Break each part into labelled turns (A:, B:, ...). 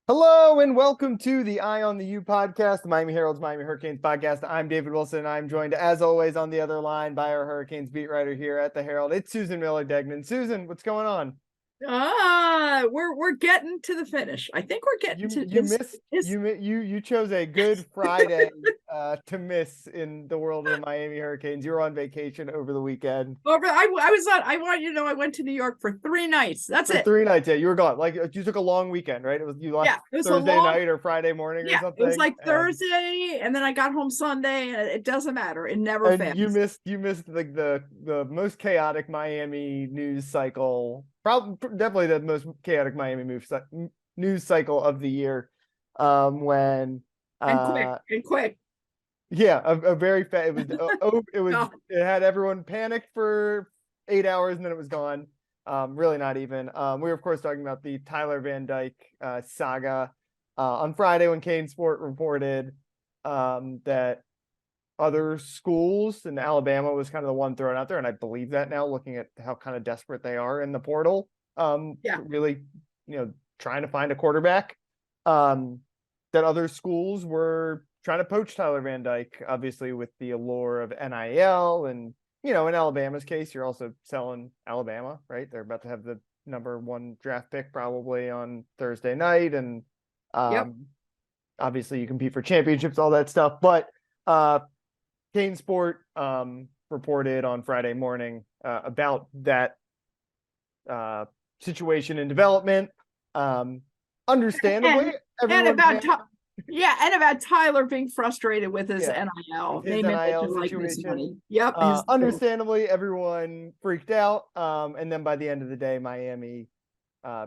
A: Hello and welcome to the Eye on the U podcast, the Miami Herald's Miami Hurricanes podcast. I'm David Wilson, and I'm joined, as always, on the other line by our Hurricanes beat writer here at the Herald. It's Susan Miller Degnan. Susan, what's going on?
B: We're getting to the finish. I think we're getting to
A: You
B: is
A: missed
B: is
A: you chose a good Friday to miss in the world of the Miami Hurricanes. You were on vacation over the weekend
B: over. I was on. I want you to know I went to New York for 3 nights. That's
A: for
B: it.
A: 3 nights. Yeah, you were gone. Like you took a long weekend, right? You left
B: Yeah, it was a
A: Thursday
B: long.
A: night or Friday morning or
B: Yeah, it was
A: something,
B: like Thursday, and then I got home Sunday, and it doesn't matter. It never
A: and
B: fails.
A: you missed like the most chaotic Miami news cycle, probably definitely the most chaotic Miami news cycle of the year. When
B: And quick,
A: uh
B: and quick.
A: yeah, a very fast, it was
B: No,
A: it had everyone panicked for 8 hours and then it was gone. Really not even. We were of course talking about the Tyler Van Dyke saga on Friday when Kane Sport reported that other schools, and Alabama was kind of the one thrown out there, and I believe that now, looking at how kind of desperate they are in the portal,
B: yeah,
A: really, trying to find a quarterback. That other schools were trying to poach Tyler Van Dyke, obviously with the allure of NIL, and in Alabama's case, you're also selling Alabama, right? They're about to have the #1 draft pick probably on Thursday night, and
B: yep.
A: obviously you compete for championships, all that stuff, but Kane Sport reported on Friday morning about that situation in development. Understandably,
B: And and
A: everyone
B: about
A: panicked.
B: and about Tyler being frustrated with his
A: Yeah,
B: NIL
A: with his
B: name, image,
A: NIL
B: and likeness
A: situation.
B: money. Yep, his
A: Understandably, everyone freaked out. And then by the end of the day, Miami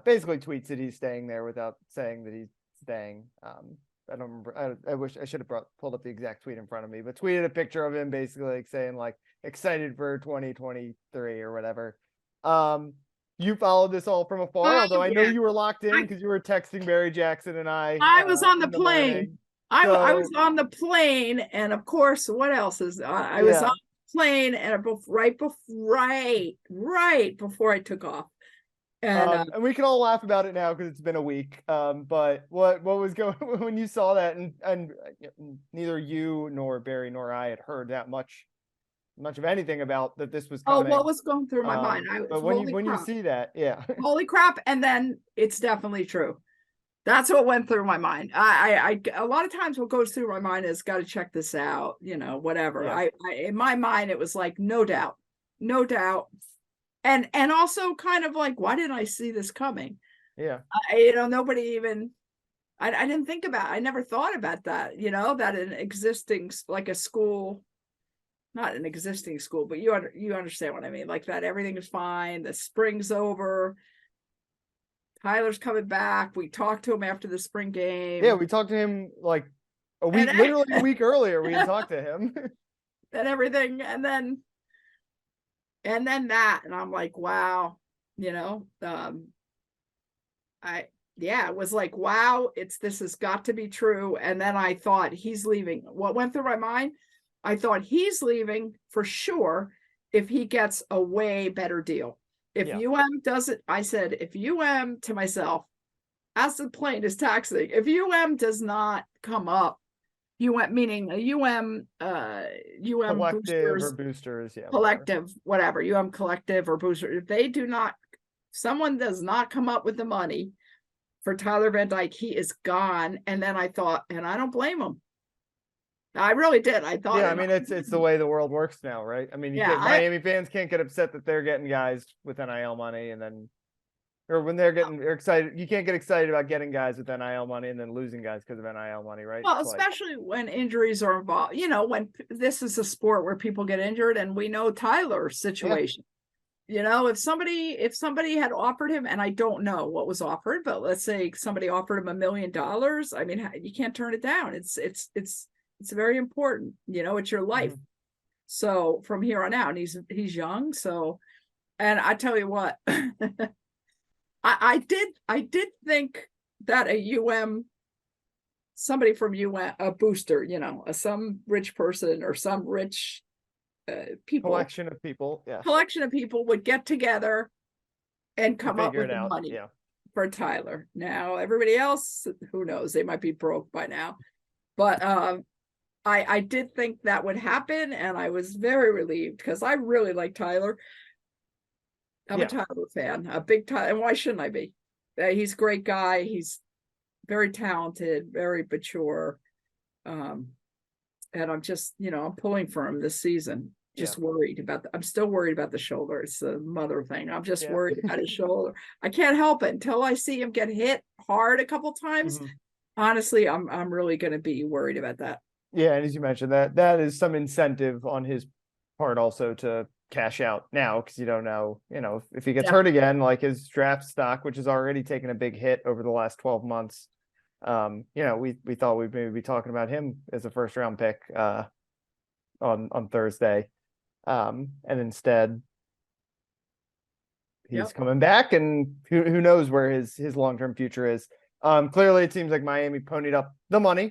A: basically tweets that he's staying there without saying that he's staying. I don't remember. I wish I should have pulled up the exact tweet in front of me, but tweeted a picture of him basically like saying like excited for 2023 or whatever. You followed this all from afar, although I know
B: yeah.
A: you were locked in
B: I
A: because you were texting Barry Jackson and I
B: I was on the
A: in the
B: plane.
A: morning.
B: I was
A: So
B: on the plane, and of course, what else is I was on
A: yeah,
B: the plane, and right before I took off, and
A: and we can all laugh about it now because it's been a week. But what was going when you saw that, and neither you nor Barry nor I had heard that much of anything about that this was
B: oh, what
A: coming.
B: was going through my mind? I was
A: But when you
B: holy
A: when you
B: crap,
A: see that, yeah,
B: holy crap, and then it's definitely true. That's what went through my mind. A lot of times what goes through my mind is got to check this out, whatever.
A: yeah,
B: In my mind, it was like, no doubt, no doubt. And also kind of like, why didn't I see this coming?
A: yeah.
B: Nobody even, I didn't think about, I never thought about that, that an existing, like a school, not an existing school, but you understand what I mean? Like that everything is fine. The spring's over. Tyler's coming back. We talked to him after the spring
A: Yeah,
B: game.
A: we talked to him like a week,
B: And
A: literally a week earlier. We had talked to him.
B: and everything, and then that, and I'm like, wow, you know, I yeah, it was like, wow, this has got to be true. And then I thought he's leaving. What went through my mind? I thought he's leaving for sure if he gets a way better deal. If
A: Yeah,
B: does it, I said, if to myself, as the plane is taxiing, if does not come up, meaning a
A: collective or
B: boosters
A: boosters, yeah, whatever.
B: collective, whatever, collective or booster, if they do not, someone does not come up with the money for Tyler Van Dyke, he is gone. And then I thought, and I don't blame him. I really did. I thought,
A: Yeah, I
B: and
A: mean it's the way the world works now, right? I mean, you
B: yeah,
A: can't Miami fans can't get upset that they're getting guys with NIL money and then or when they're excited, you can't get excited about getting guys with NIL money and then losing guys because of NIL money, right?
B: well,
A: It's like,
B: especially when injuries are involved, when this is a sport where people get injured, and we know Tyler's
A: yeah,
B: situation. If somebody had offered him, and I don't know what was offered, but let's say somebody offered him $1 million, I mean, you can't turn it down. It's very important. It's your life.
A: mhm.
B: So from here on out, and he's young. So, and I tell you what, I did think that somebody from a booster, some rich person or some rich people
A: Collection of people, yeah,
B: collection of people would get together and
A: and
B: come up
A: figure
B: with
A: it
B: the
A: out,
B: money.
A: yeah.
B: for Tyler. Now everybody else, who knows? They might be broke by now. But I did think that would happen, and I was very relieved because I really like Tyler. I'm a Tyler fan, a big Tyler, and why shouldn't I be? He's a great guy. He's very talented, very mature. And I'm just, I'm pulling for him this season. Just worried about I'm still worried about the shoulder. It's the mother thing. I'm just worried about his shoulder. I can't help it until I see him get hit hard a couple times. Honestly, I'm really going to be worried about that.
A: Yeah, and as you mentioned, that is some incentive on his part also to cash out now, because you don't know, if he gets hurt again, like his draft stock, which has already taken a big hit over the last 12 months. We thought we'd maybe be talking about him as a first round pick on Thursday. And instead he's coming back, and who knows where his long-term future is. Clearly it seems like Miami ponied up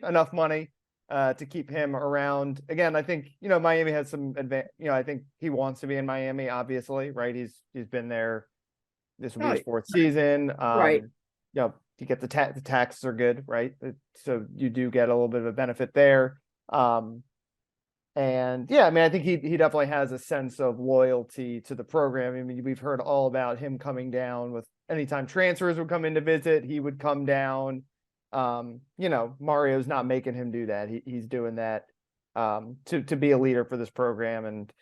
A: enough money to keep him around. Again, I think, Miami has some I think he wants to be in Miami, obviously, right? He's been there. This will be his fourth season.
B: Right.
A: You get the taxes are good, right? So you do get a little bit of a benefit there. And I mean, I think he definitely has a sense of loyalty to the program. I mean, we've heard all about him coming down with anytime transfers would come in to visit, he would come down. Mario's not making him do that. He's doing that to be a leader for this program. And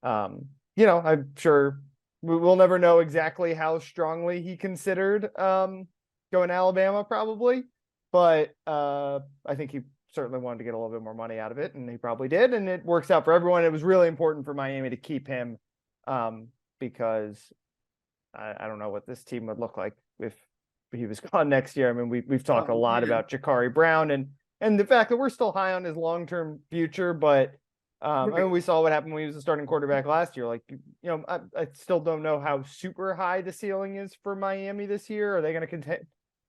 A: I'm sure we'll never know exactly how strongly he considered going to Alabama, probably, but I think he certainly wanted to get a little bit more money out of it, and he probably did, and it works out for everyone. It was really important for Miami to keep him because I don't know what this team would look like if he was gone next year. I mean, we've talked a lot about Jakari Brown and the fact that we're still high on his long-term future, but I mean, we saw what happened when he was a starting quarterback last year. Like, I still don't know how super high the ceiling is for Miami this year. Are they going to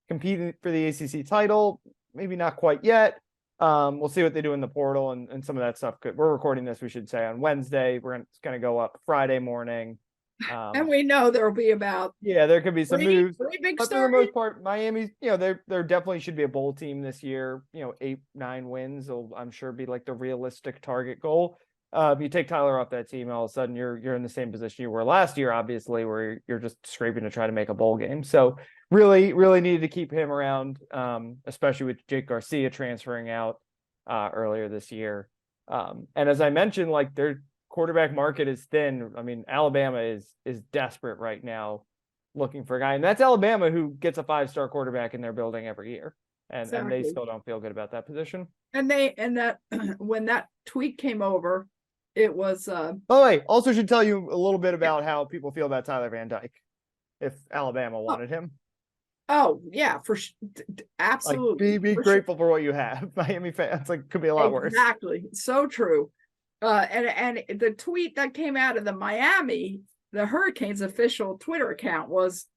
A: compete for the ACC title? Maybe not quite yet. We'll see what they do in the portal and some of that stuff. We're recording this, we should say, on Wednesday. It's going to go up Friday morning.
B: And we know there will be about
A: there could be some moves,
B: three big
A: but
B: stories.
A: for the most part, Miami's, there definitely should be a bowl team this year. 8-9 wins will, I'm sure, be like the realistic target goal. If you take Tyler off that team, all of a sudden you're in the same position you were last year, obviously, where you're just scraping to try to make a bowl game. So really needed to keep him around, especially with Jake Garcia transferring out earlier this year. And as I mentioned, like, their quarterback market is thin. I mean, Alabama is desperate right now looking for a guy, and that's Alabama, who gets a 5-star quarterback in their building every year, and they still don't feel good about that position. And
B: that when that tweet came over, it was
A: by the way, also should tell you a little bit about how people feel about Tyler Van Dyke if Alabama wanted him.
B: Oh yeah, absolutely.
A: Like, be grateful for what you have. Miami fans, like, could be a lot worse.
B: Exactly, so true. And the tweet that came out of the Hurricanes official Twitter account was,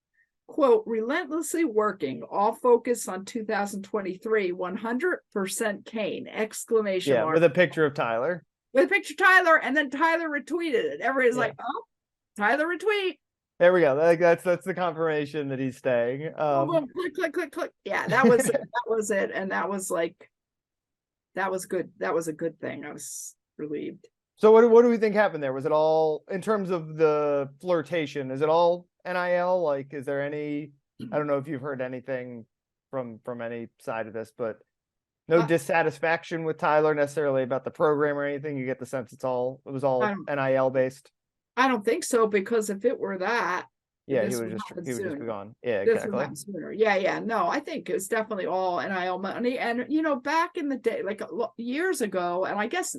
B: quote, "relentlessly working, all focus on 2023, 100% Kane!" exclamation mark.
A: With a picture of Tyler.
B: And then Tyler retweeted it. Everybody's like, "Oh, Tyler retweet."
A: There we go. That's the confirmation that he's staying.
B: Click. Yeah, that was it. That was it. And that was good. That was a good thing. I was relieved.
A: So what do we think happened there? Was it all, in terms of the flirtation, is it all NIL? Like, is there any, I don't know if you've heard anything from any side of this, but no dissatisfaction with Tyler necessarily about the program or anything? You get the sense it was all NIL based? I
B: don't think so, because if it were that,
A: he would just be gone. Yeah, exactly.
B: Yeah. No, I think it's definitely all NIL money. And back in the day, like years ago, and I guess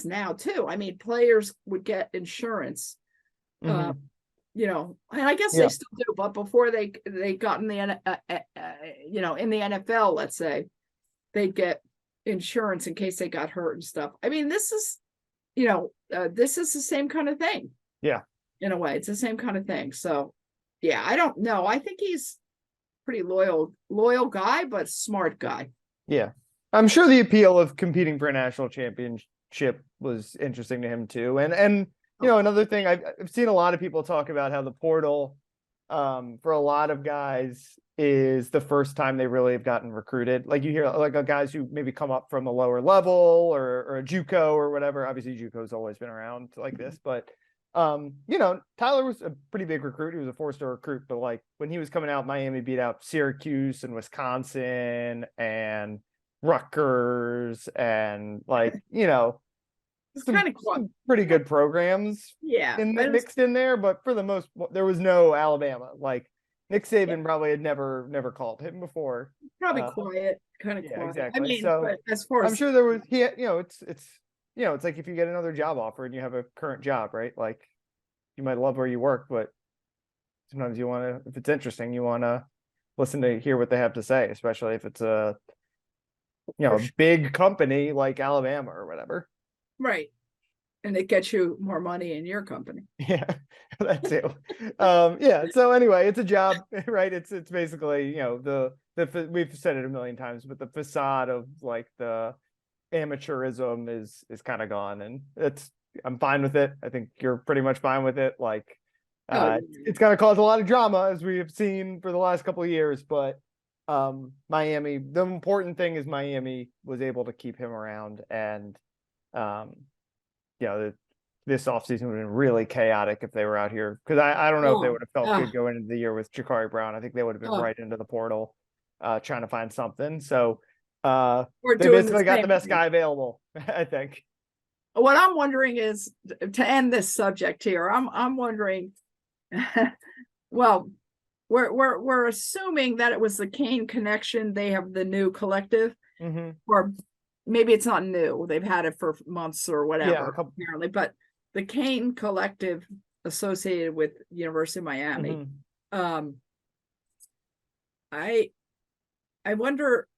B: now too, I mean, players would get insurance, and I guess they still do, but before they got in the in the NFL, let's say, they'd get insurance in case they got hurt and stuff. I mean, this is the same kind of thing.
A: Yeah,
B: in a way, it's the same kind of thing. So yeah, I don't know. I think he's pretty loyal guy, but smart guy.
A: Yeah, I'm sure the appeal of competing for a national championship was interesting to him too. And another thing, I've seen a lot of people talk about how the portal for a lot of guys is the first time they really have gotten recruited. Like you hear like guys who maybe come up from a lower level or a JUCO or whatever. Obviously JUCO's always been around like this, but Tyler was a pretty big recruit. He was a 4-star recruit, but like when he was coming out, Miami beat out Syracuse and Wisconsin and Rutgers and like,
B: It's
A: some,
B: kind of cool.
A: some pretty good programs
B: Yeah,
A: mixed in there, but for the most, there was no Alabama. Like Nick Saban probably had never called him before.
B: probably quiet, kind of
A: Yeah,
B: quiet.
A: exactly.
B: I mean,
A: So
B: but as far
A: I'm
B: as
A: sure there was it's like if you get another job offer and you have a current job, right? Like you might love where you work, but sometimes you want to, if it's interesting, you want to listen to hear what they have to say, especially if it's a a big company like Alabama or whatever.
B: right, and it gets you more money in your company.
A: Yeah, that too. Yeah. So anyway, it's a job, right? It's basically we've said it a million times, but the facade of like the amateurism is kind of gone, and I'm fine with it. I think you're pretty much fine with it. Like, it's going to cause a lot of drama as we have seen for the last couple of years, but Miami, the important thing is Miami was able to keep him around, and this offseason would have been really chaotic if they were out here, because I don't know if they would have felt good going into the year with Ja'Cory Brown. I think they would have been right into the portal trying to find something. So they basically got the best guy available, I think.
B: What I'm wondering is, to end this subject here, I'm wondering, well, we're assuming that it was the Kane connection. They have the new collective, or maybe it's not new. They've had it for months or whatever, apparently. But the Kane collective associated with University of Miami. I wonder,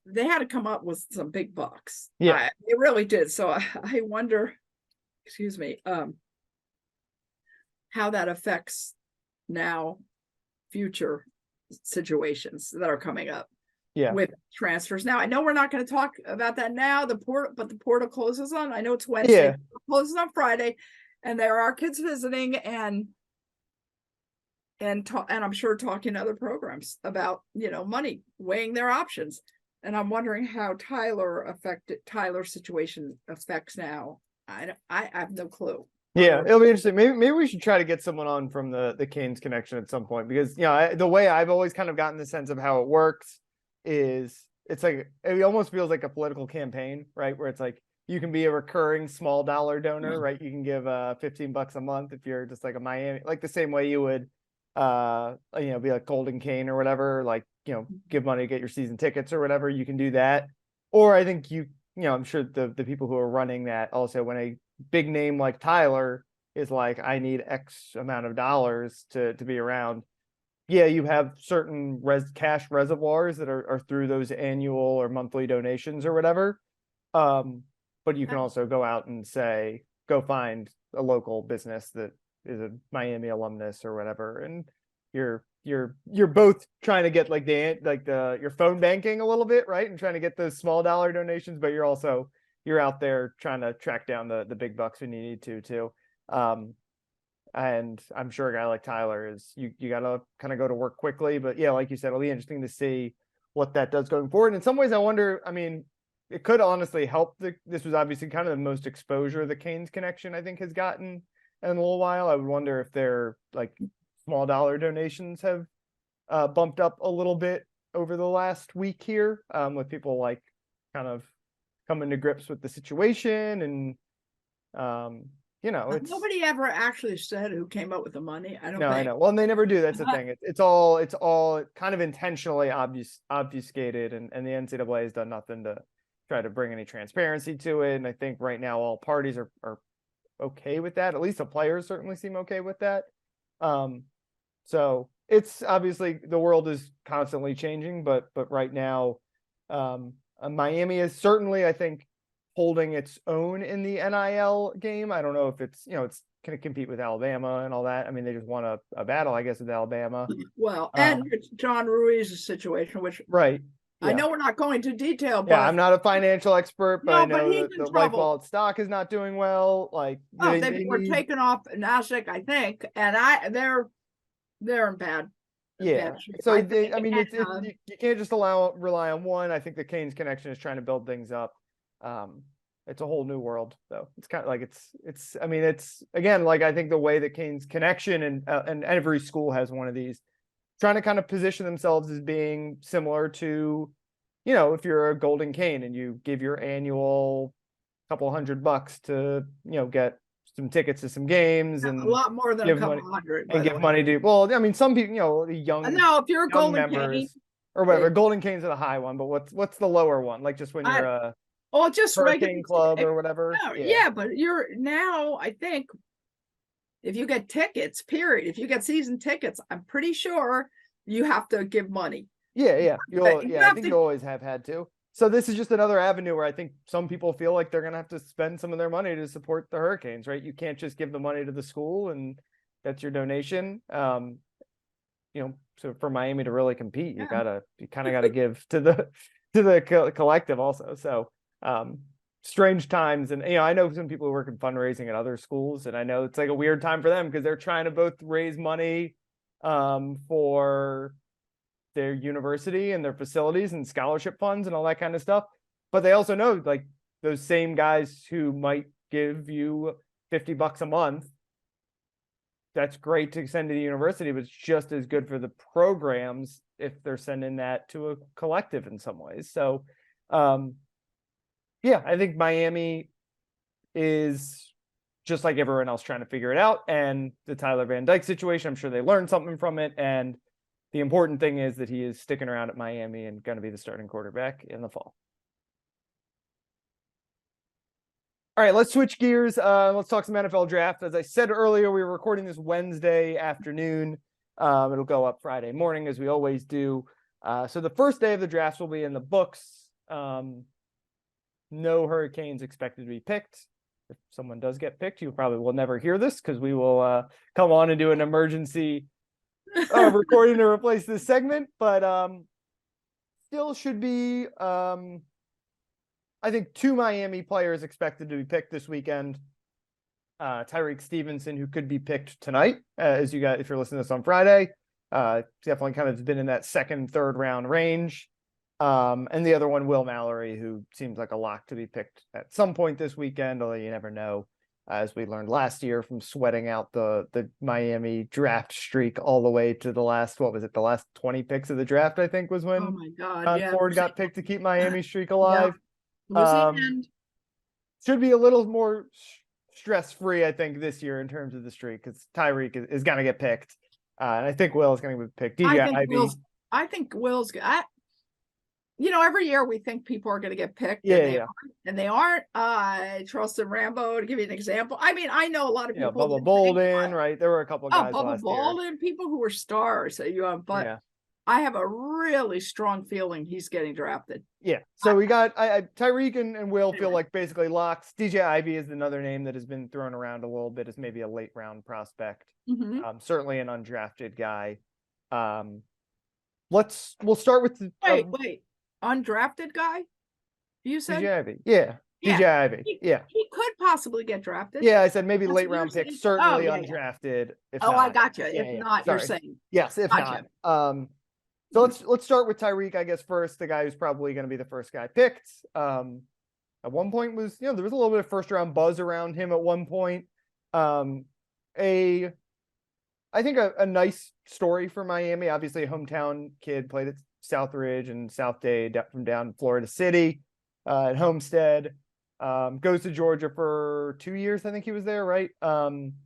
B: they had to come up with some big bucks. Yeah, they really did. So I wonder, excuse me, how that affects now future situations that are coming up with transfers. Now, I know we're not going to talk about that now, but the portal closes on, I know it's Wednesday, it closes on Friday, and there are kids visiting and I'm sure talking to other programs about, money, weighing their options. And I'm wondering how Tyler's situation affects now. I have no clue.
A: Yeah, it'll be interesting. Maybe we should try to get someone on from the Canes connection at some point, because the way I've always kind of gotten the sense of how it works is it's like it almost feels like a political campaign, right? Where it's like you can be a recurring small dollar donor, right? You can give $15 a month if you're just like a Miami, like the same way you would be like Golden Cane or whatever, like give money to get your season tickets or whatever. You can do that. Or I think I'm sure the people who are running that also, when a big name like Tyler is like, I need X amount of dollars to be around. Yeah, you have certain cash reservoirs that are through those annual or monthly donations or whatever. But you can also go out and say, go find a local business that is a Miami alumnus or whatever, and you're both trying to get your phone banking a little bit, right, and trying to get those small dollar donations, but you're out there trying to track down the big bucks when you need to too. And I'm sure a guy like Tyler is you got to kind of go to work quickly, but yeah, like you said, it'll be interesting to see what that does going forward. In some ways, I wonder, I mean, it could honestly help. This was obviously kind of the most exposure the Canes connection, I think, has gotten in a little while. I would wonder if their like small dollar donations have bumped up a little bit over the last week here, with people like kind of coming to grips with the situation. And it's
B: nobody ever actually said who came up with the money. I don't know.
A: I know. Well, and they never do. That's the thing. It's all kind of intentionally obfuscated, and the NCAA has done nothing to try to bring any transparency to it. And I think right now all parties are okay with that. At least the players certainly seem okay with that. So it's obviously the world is constantly changing, but right now, Miami is certainly, I think, holding its own in the NIL game. I don't know if it's can it compete with Alabama and all that. I mean, they just won a battle, I guess, with Alabama.
B: Well, and John Ruiz's situation, which
A: right.
B: Yeah. I know we're not going to detail, but
A: I'm not a financial expert, but I know that the Life Wallet stock is not doing well. Like
B: they were taken off NASDAQ, I think, and they're in bad.
A: Yeah.
B: Shape.
A: So
B: I
A: they,
B: think,
A: I mean,
B: and,
A: you can't just rely on one. I think the Canes connection is trying to build things up. It's a whole new world, though. It's kind of like I mean, it's again, like I think the way the Canes connection and every school has one of these, trying to kind of position themselves as being similar to, if you're a Golden Cane and you give your annual couple $100 to, get some tickets to some games
B: a
A: and
B: lot more than a
A: give
B: couple
A: money
B: hundred,
A: and
B: by the
A: give
B: way.
A: money to, well, I mean, some people, the
B: No, if you're a
A: young
B: Golden Cane,
A: members or whatever, Golden Canes are the high one, but what's the lower one? Like just when you're
B: I,
A: a
B: oh, just regular.
A: Hurricane Club or whatever.
B: No,
A: Yeah.
B: yeah, but you're now, I think, if you get tickets, period, if you get season tickets, I'm pretty sure you have to give money.
A: Yeah. I think
B: to,
A: you always have had to. So this is just another avenue where I think some people feel like they're going to have to spend some of their money to support the Hurricanes, right? You can't just give the money to the school and that's your donation. So for Miami to really compete, you kind of got to give to the collective also. So, strange times. And, I know some people who work in fundraising at other schools, and I know it's like a weird time for them because they're trying to both raise money, for their university and their facilities and scholarship funds and all that kind of stuff. But they also know like those same guys who might give you $50 a month. That's great to send to the university, but it's just as good for the programs if they're sending that to a collective in some ways. So, I think Miami is just like everyone else trying to figure it out. And the Tyler Van Dyke situation, I'm sure they learned something from it. And the important thing is that he is sticking around at Miami and going to be the starting quarterback in the fall. All right, let's switch gears. Let's talk some NFL draft. As I said earlier, we were recording this Wednesday afternoon. It'll go up Friday morning, as we always do. So the first day of the drafts will be in the books. No Hurricanes expected to be picked. If someone does get picked, you probably will never hear this because we will come on and do an emergency recording to replace this segment. But still should be, I think, 2 Miami players expected to be picked this weekend. Tyrique Stevenson, who could be picked tonight, if you're listening to this on Friday, definitely kind of been in that second, third round range. And the other one, Will Mallory, who seems like a lock to be picked at some point this weekend, although you never know, as we learned last year from sweating out the Miami draft streak all the way to the last 20 picks of the draft, I think was when
B: oh my God,
A: Ford got picked to keep Miami streak alive.
B: Was the end.
A: Should be a little more stress-free, I think, this year in terms of the streak, because Tyrique is going to get picked. And I think Will is going to be picked.
B: I think Will's every year we think people are going to get picked. And they aren't. Charleston Rambo, to give you an example. I mean, I know a lot of people.
A: Bubba Bolden, right? There were a couple of guys
B: Bubba Bolden, people who were stars. But I have a really strong feeling he's getting drafted.
A: Yeah. So we got Tyrique and Will feel like basically locks. DJ Ivey is another name that has been thrown around a little bit as maybe a late round prospect.
B: Mm-hmm.
A: Certainly an undrafted guy. We'll start with the
B: wait. Undrafted guy? You said
A: DJ Ivey. Yeah. DJ Ivey.
B: He could possibly get drafted.
A: Yeah, I said maybe late round pick, certainly undrafted. If not.
B: I got you. If not, you're saying.
A: Yes, if not. So let's start with Tyrique, I guess, first, the guy who's probably going to be the first guy picked. At one point there was a little bit of first round buzz around him at one point. I think a nice story for Miami, obviously a hometown kid, played at Southridge and South Day from down Florida City, at Homestead, goes to Georgia for 2 years. I think he was there, right?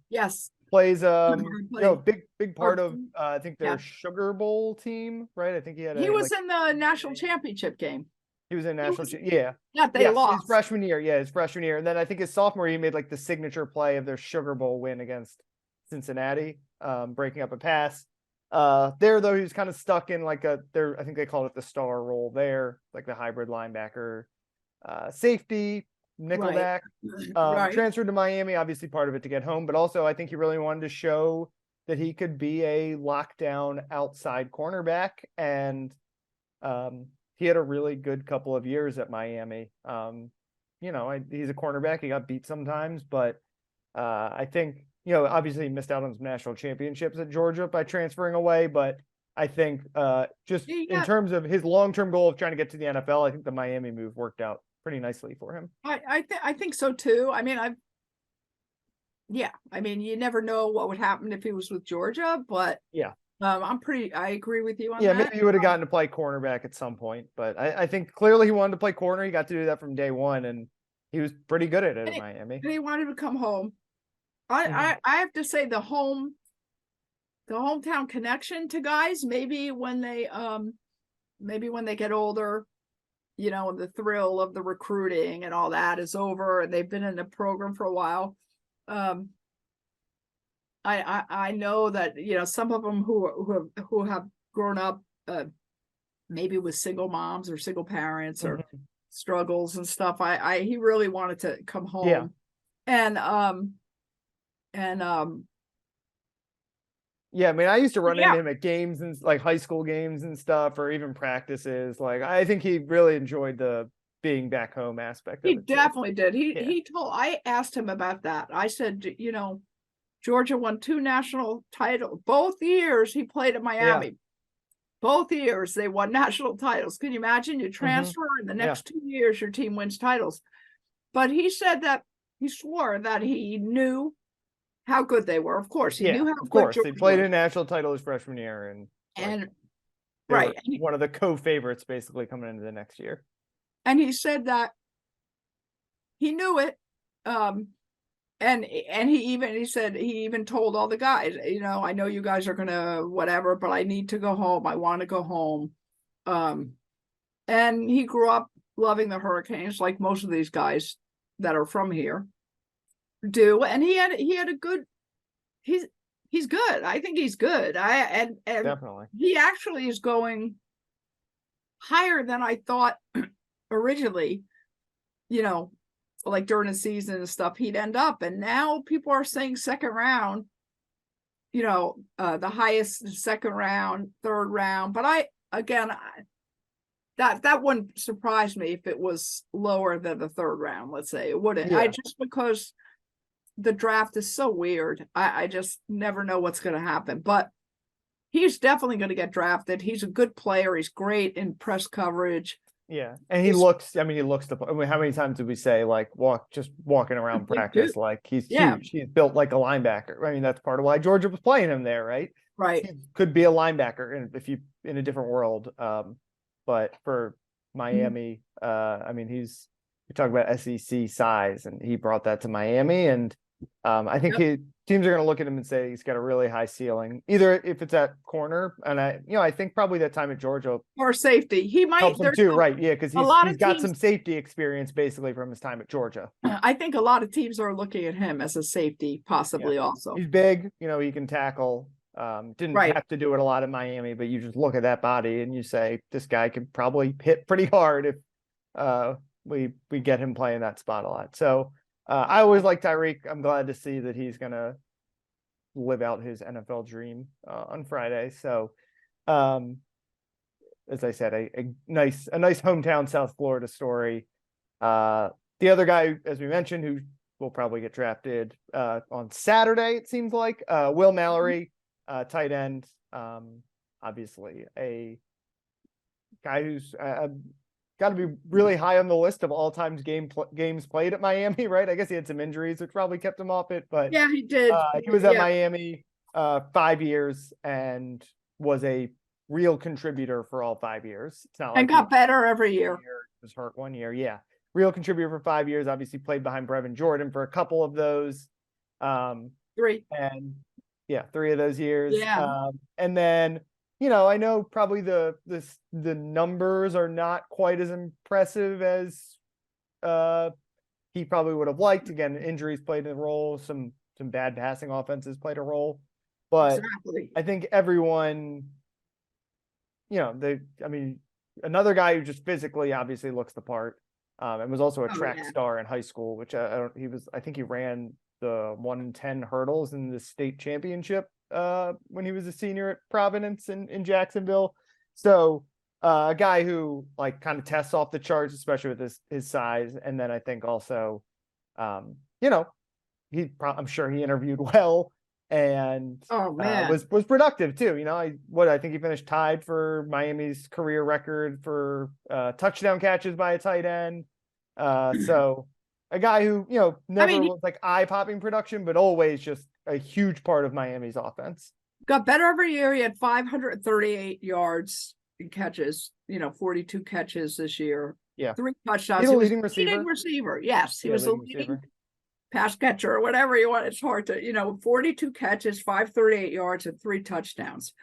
B: Yes.
A: Plays big part of I think their Sugar Bowl team, right? I think he
B: was in the national championship game.
A: He was in national
B: they lost
A: his freshman year. And then I think his sophomore year he made like the signature play of their Sugar Bowl win against Cincinnati, breaking up a pass. There though, he was kind of stuck in like I think they called it the star role there, like the hybrid linebacker, safety, nickelback. Transferred to Miami, obviously part of it to get home, but also I think he really wanted to show that he could be a lockdown outside cornerback, and he had a really good couple of years at Miami. He's a cornerback. He got beat sometimes, but I think obviously he missed out on some national championships at Georgia by transferring away, but I think just in
B: Yeah,
A: terms of his long-term goal of trying to get to the NFL, I think the Miami move worked out pretty nicely for him.
B: I think so too. I mean, I mean, you never know what would happen if he was with Georgia, but
A: Yeah.
B: I agree with you on
A: Yeah,
B: that.
A: maybe he would have gotten to play cornerback at some point, but I think clearly he wanted to play corner. He got to do that from day one, and he was pretty good at it at Miami.
B: And he wanted to come home.
A: Mhm.
B: I have to say the hometown connection to guys, maybe when they get older, and the thrill of the recruiting and all that is over and they've been in the program for a while. I know that some of them who have grown up maybe with single moms or single parents or struggles and stuff. He really wanted to come home.
A: Yeah.
B: And
A: yeah, I mean, I used to run into him at games and like high school games and stuff, or even practices. Like, I think he really enjoyed the being back home aspect of it.
B: He definitely did. I asked him about that. I said, Georgia won 2 national titles both years he played at Miami. Yeah. Both years they won national titles. Can you imagine? You transfer in the next 2 years, your team wins titles. But he said that he swore that he knew how good they were. Of course, he knew how good. Of course,
A: they played a national title his freshman year, and right, one of the co-favorites basically coming into the next year.
B: And he said that he knew it. And he said he even told all the guys, I know you guys are gonna whatever, but I need to go home. I want to go home. And he grew up loving the Hurricanes, like most of these guys that are from here do. And he had a good. He's good. I think he's good. And
A: definitely
B: he actually is going higher than I thought originally. Like during the season and stuff, he'd end up. And now people are saying second round, the highest second round, third round. But that wouldn't surprise me if it was lower than the third round, let's say. It wouldn't. Just because the draft is so weird. I just never know what's going to happen. But he's definitely going to get drafted. He's a good player. He's great in press coverage.
A: Yeah, and he looks how many times did we say like walking around practice like he's huge. He's built like a linebacker. I mean, that's part of why Georgia was playing him there, right?
B: Right.
A: He could be a linebacker if you in a different world. But for Miami, I mean, we talk about SEC size, and he brought that to Miami, and I think teams are going to look at him and say he's got a really high ceiling, either if it's at corner, and I think probably that time at Georgia
B: or safety, he might
A: help him too, right? Yeah, because he's got some safety experience basically from his time at Georgia.
B: I think a lot of teams are looking at him as a safety, possibly also.
A: He's big, he can tackle. Didn't have to do it a lot in Miami, but you just look at that body and you say this guy could probably hit pretty hard if we get him playing that spot a lot. So I always like Tyrique. I'm glad to see that he's gonna live out his NFL dream on Friday. So as I said, a nice hometown South Florida story. The other guy, as we mentioned, who will probably get drafted on Saturday, it seems like, Will Mallory, tight end. Obviously a guy who's got to be really high on the list of all-time games played at Miami, right? I guess he had some injuries, which probably kept him off it, but
B: yeah, he did.
A: He was at Miami 5 years and was a real contributor for all 5 years. It's not like
B: and got better every year.
A: Was hurt 1 year, yeah. Real contributor for 5 years. Obviously played behind Brevin Jordan for a couple of those.
B: 3.
A: And 3 of those years.
B: Yeah.
A: And then I know probably the numbers are not quite as impressive as he probably would have liked. Again, injuries played a role. Some bad passing offenses played a role. But
B: exactly.
A: I think everyone, another guy who just physically obviously looks the part, and was also a track star in high school, which I think he ran the 1 in 10 hurdles in the state championship when he was a senior at Providence in Jacksonville. So a guy who like kind of tests off the charts, especially with his size. And then I think also, I'm sure he interviewed well and
B: Oh man.
A: was productive too. You know, I think he finished tied for Miami's career record for touchdown catches by a tight end. So a guy who, you know, never was like eye-popping production, but always just a huge part of Miami's offense.
B: Got better every year. He had 538 yards in catches, you know, 42 catches this year.
A: Yeah.
B: 3 touchdowns.
A: He
B: was
A: leading receiver.
B: Yes, he was the leading
A: receiver.
B: Pass catcher or whatever you want. It's hard to, you know, 42 catches, 538 yards, and 3 touchdowns.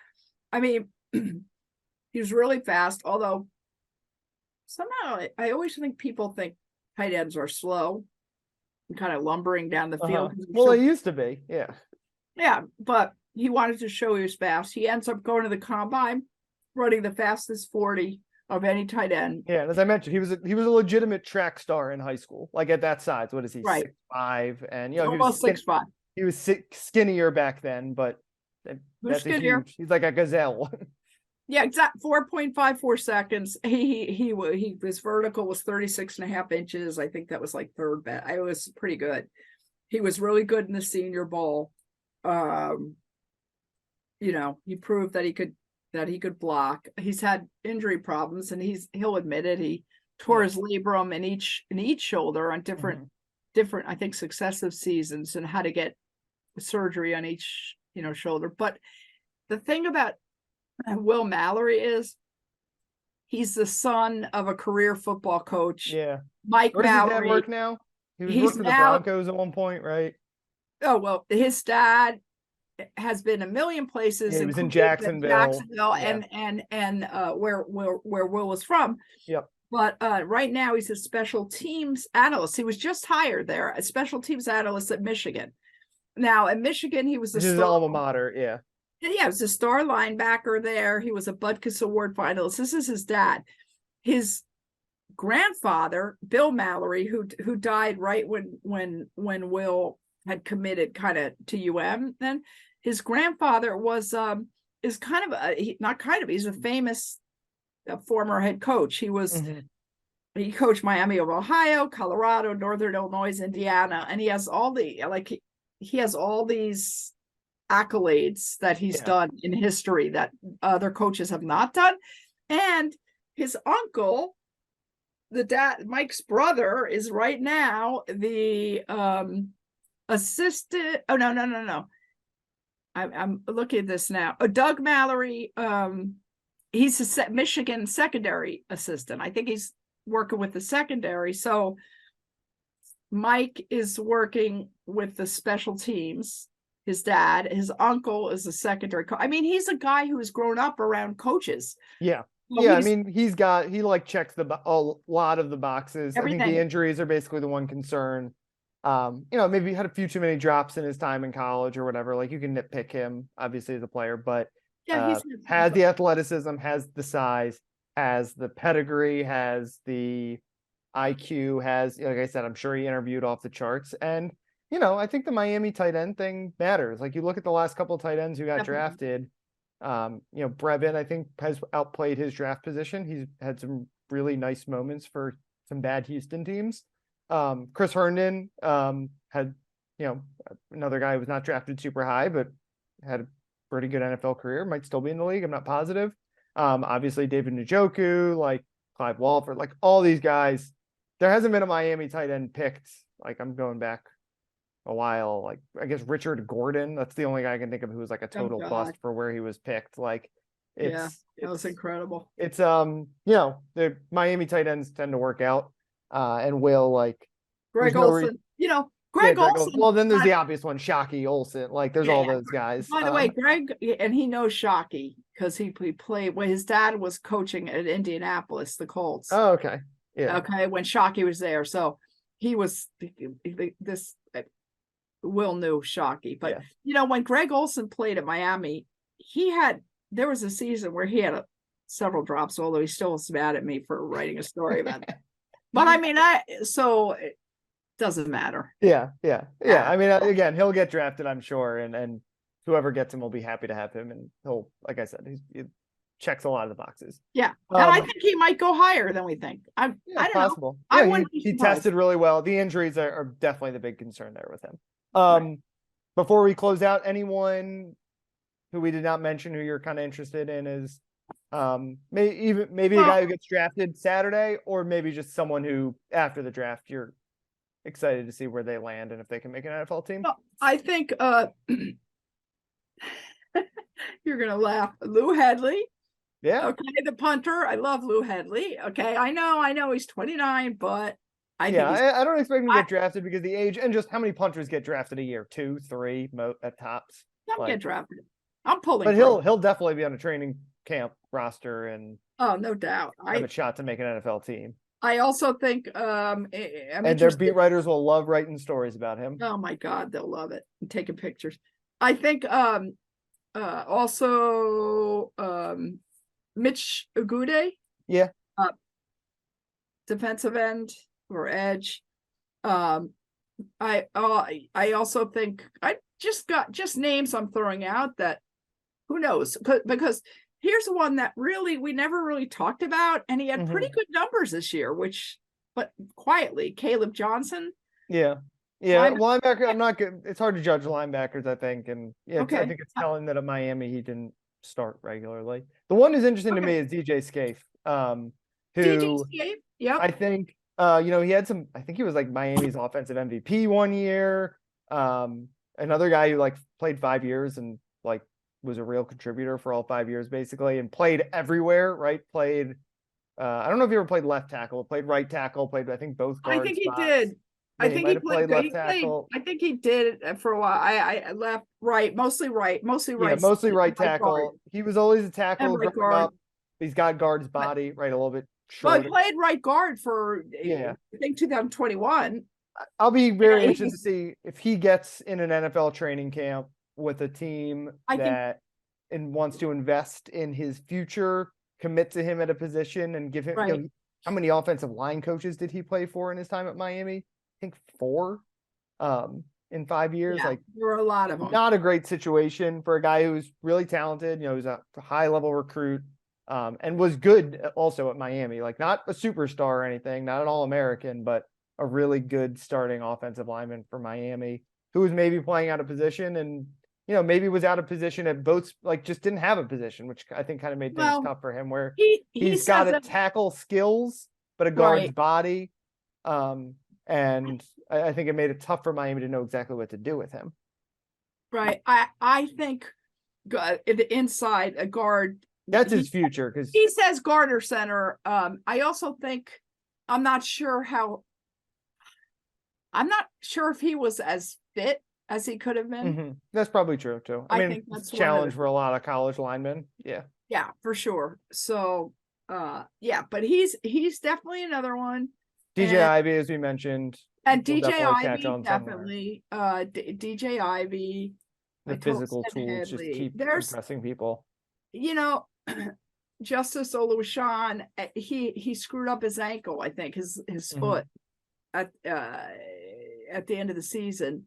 B: I mean, he was really fast, although somehow I always think people think tight ends are slow and kind of lumbering down the field.
A: Well, it used to be, yeah.
B: Yeah, but he wanted to show he was fast. He ends up going to the combine, running the fastest 40 of any tight end.
A: Yeah, and as I mentioned, he was a legitimate track star in high school. Like at that size, what is he?
B: Right.
A: 6'5", and you know,
B: almost 6'5".
A: He was skinnier back then, but that's a he's like a gazelle.
B: Yeah, exact 4.54 seconds. His vertical was 36.5 inches. I think that was like third best. I was pretty good. He was really good in the Senior Bowl. You know, he proved that he could block. He's had injury problems, and he'll admit it. He tore his labrum in each shoulder on different I think successive seasons, and had to get surgery on each, you know, shoulder. But the thing about Will Mallory is he's the son of a career football coach.
A: Yeah.
B: Mike
A: Where
B: Mallory.
A: Does his dad work now? He was working for the Broncos at one point, right?
B: Oh, well, his dad has been a million places.
A: Yeah, he was in Jacksonville.
B: Yeah. and where Will was from.
A: Yep.
B: But right now he's a special teams analyst. He was just hired there, a special teams analyst at Michigan. Now at Michigan, he was
A: his alma mater. Yeah.
B: Yeah, he was a star linebacker there. He was a Butkus Award finalist. This is his dad. His grandfather, Bill Mallory, who died right when Will had committed kind of to UM. Then his grandfather he's a famous former head coach. He was he coached Miami of Ohio, Colorado, Northern Illinois, Indiana, and he has all these accolades that he's done in history that other coaches have not done. And his uncle, the dad, Mike's brother, is right now the assistant. Oh, no. I'm looking at this now. Doug Mallory, he's a Michigan secondary assistant. I think he's working with the secondary. So Mike is working with the special teams. His dad, his uncle is a secondary coach. I mean, he's a guy who has grown up around coaches.
A: Yeah.
B: Well,
A: yeah, I mean, he checks a lot of the boxes.
B: Everything.
A: I think the injuries are basically the one concern. You know, maybe he had a few too many drops in his time in college or whatever. Like, you can nitpick him, obviously, as a player, but has the athleticism, has the size, has the pedigree, has the IQ, like I said, I'm sure he interviewed off the charts. And, you know, I think the Miami tight end thing matters. Like, you look at the last couple of tight ends who got drafted. You know, Brevin, I think, has outplayed his draft position. He's had some really nice moments for some bad Houston teams. Chris Herndon had, you know, another guy who was not drafted super high, but had a pretty good NFL career, might still be in the league. I'm not positive. Obviously David Njoku, like Clive Walford, like all these guys. There hasn't been a Miami tight end picked. Like, I'm going back a while. Like, I guess Richard Gordon, that's the only guy I can think of who was like a total bust for where he was picked. Like,
B: that was incredible.
A: It's you know, the Miami tight ends tend to work out. And Will, like
B: Greg Olsen, you know, Greg Olsen.
A: Well, then there's the obvious one, Shockey Olsen. Like, there's all those guys.
B: By the way, Greg, and he knows Shockey because he played when his dad was coaching at Indianapolis, the Colts.
A: Oh, okay. Yeah.
B: Okay, when Shockey was there, so he was this. Will knew Shockey, but you know, when Greg Olsen played at Miami, there was a season where he had several drops, although he still was mad at me for writing a story about that. But I mean, so it doesn't matter.
A: Yeah. I mean, again, he'll get drafted, I'm sure, and whoever gets him will be happy to have him, and he'll, like I said, he checks a lot of the boxes.
B: Yeah, and I think he might go higher than we think. I don't
A: possible.
B: know.
A: Yeah, he tested really well. The injuries are definitely the big concern there with him. Before we close out, anyone who we did not mention who you're kind of interested in is maybe a guy who gets drafted Saturday, or maybe just someone who after the draft you're excited to see where they land and if they can make an NFL team?
B: Well, I think you're gonna laugh. Lou Hedley.
A: Yeah.
B: Okay, the punter. I love Lou Hedley. Okay, I know he's 29, but I
A: don't expect him to get drafted because the age and just how many punters get drafted a year? 2, 3 at tops.
B: Don't get drafted. I'm pulling.
A: But he'll definitely be on a training camp roster and
B: no doubt
A: have a shot to make an NFL team.
B: I also think
A: and their beat writers will love writing stories about him.
B: Oh my God, they'll love it and taking pictures. I think also Mitch Ugude.
A: Yeah.
B: Defensive end or edge. I also think I just names I'm throwing out that who knows, because here's one that we never really talked about, and he had pretty good numbers this year, but quietly, Caleb Johnson.
A: Yeah. Linebacker, I'm not good. It's hard to judge linebackers, I think. And I think it's telling that at Miami, he didn't start regularly. The one who's interesting to me is DJ Scaife, who I think, he had I think he was like Miami's offensive MVP one year. Another guy who played 5 years and was a real contributor for all 5 years basically, and played everywhere, right? Played, I don't know if he ever played left tackle, played right tackle, played, I think both guards.
B: I think he did. I think he played left tackle. I think he did for a while. I left, right, mostly right. Yeah,
A: mostly right tackle. He was always a tackle. He's got guard's body, right, a little bit shorter.
B: Well, he played right guard for, I think, 2021.
A: I'll be very interested to see if he gets in an NFL training camp with a team and wants to invest in his future, commit to him at a position and give him, how many offensive line coaches did he play for in his time at Miami? I think 4 in 5 years.
B: There were a lot of them.
A: Not a great situation for a guy who's really talented, he's a high level recruit, and was good also at Miami, not a superstar or anything, not an All-American, but a really good starting offensive lineman for Miami who was maybe playing out of position and, maybe was out of position at both, just didn't have a position, which I think kind of made things tough for him, where he's got a tackle skills, but a guard's body. And I think it made it tough for Miami to know exactly what to do with him.
B: Right. I think the inside a guard.
A: That's his future, because
B: he says guard or center. I also think I'm not sure if he was as fit as he could have been.
A: Mm-hmm. That's probably true too. I mean, it's a challenge for a lot of college linemen. Yeah. Yeah,
B: for sure. So but he's definitely another one.
A: DJ Ivy, as we mentioned.
B: And DJ Ivy, definitely. DJ Ivy.
A: The physical tools just keep impressing people.
B: Justice Oluwaseun, he screwed up his ankle, I think, his foot at the end of the season.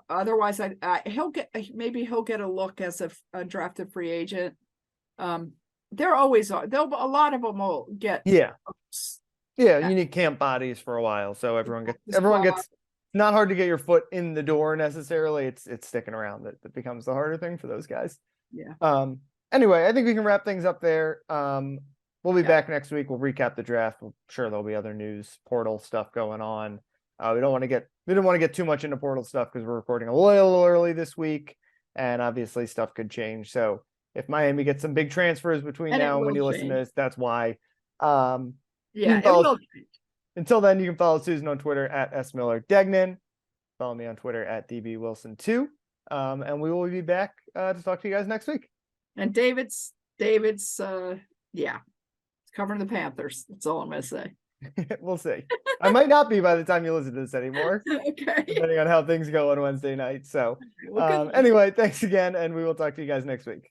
B: Otherwise, he'll get a look as a drafted free agent. There always are. A lot of them will get.
A: You need camp bodies for a while, so everyone gets. Not hard to get your foot in the door necessarily. It's sticking around that becomes the harder thing for those guys.
B: Yeah.
A: Anyway, I think we can wrap things up there. We'll be back next week. We'll recap the draft. I'm sure there'll be other news, portal stuff going we didn't want to get too much into portal stuff because we're recording a little early this week, and obviously stuff could change. So if Miami gets some big transfers between now and when you listen to this, that's why. It will change. Until then, you can follow Susan on Twitter at @smillerdegnan. Follow me on Twitter at dbwilson2. And we will be back to talk to you guys next week.
B: And David's covering the Panthers. That's all I'm going to say.
A: We'll see. I might not be by the time you listen to this anymore.
B: Okay.
A: Depending on how things go on Wednesday night. So anyway, thanks again, and we will talk to you guys next week.